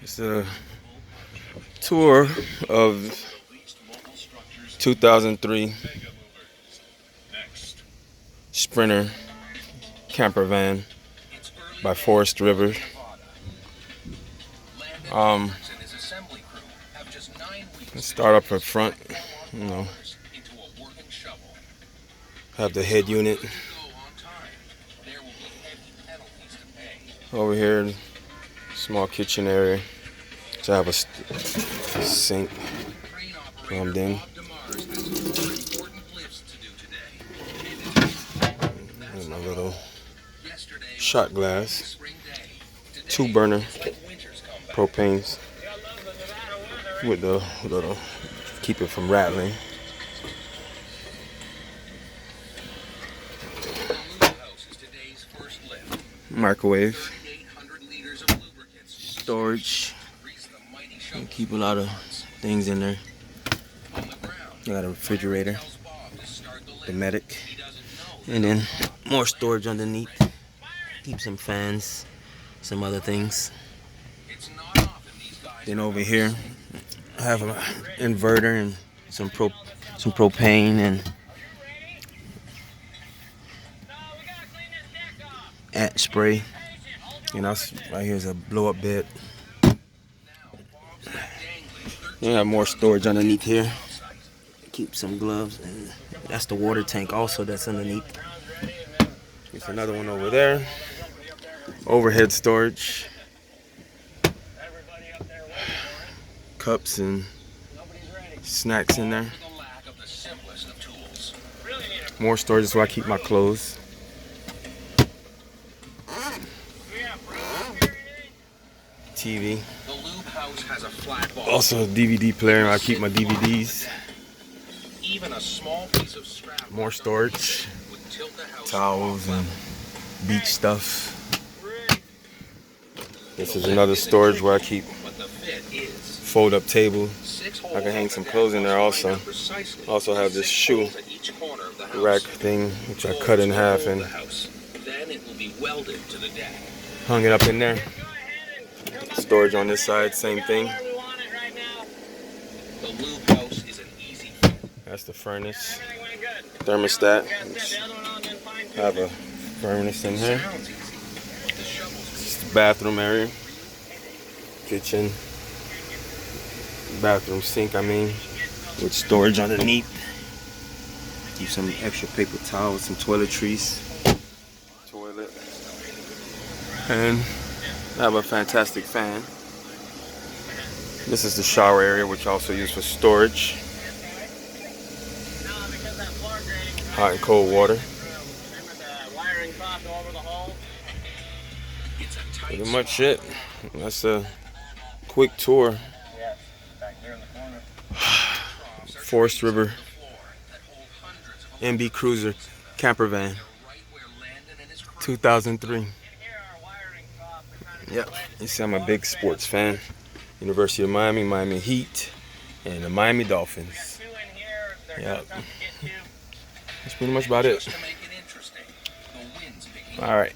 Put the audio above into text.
It's a tour of 2003 Sprinter camper van by Forest River. Let's start up in front, have the head unit. Over here, small kitchen area. So I have a sink plumbed in. And my little shot glass. 2 burner propanes with the little keep it from rattling. Microwave. Storage. You keep a lot of things in there. You got a refrigerator, the medic, and then more storage underneath. Keep some fans, some other things. Then over here, I have an inverter and some propane and spray. And that's right here's a blow up bed. You have more storage underneath here. Keep some gloves, and that's the water tank also that's underneath. There's another one over there. Overhead storage. Cups and snacks in there. More storage is where I keep my clothes. TV. Also a DVD player where I keep my DVDs. More storage. Towels and beach stuff. This is another storage where I keep fold up table. I can hang some clothes in there also. Also have this shoe rack thing which I cut in half and hung it up in there. Storage on this side, same thing. That's the furnace. Thermostat. I have a furnace in here. It's the bathroom area. Kitchen. Bathroom sink, with storage underneath. Keep some extra paper towels, some toiletries. Toilet. And I have a fantastic fan. This is the shower area, which I also use for storage. Hot and cold water. Pretty much it. That's a quick tour. Forest River MB Cruiser camper van, 2003. Yep, you see I'm a big sports fan. University of Miami, Miami Heat, and the Miami Dolphins. Yep. That's pretty much about it. All right.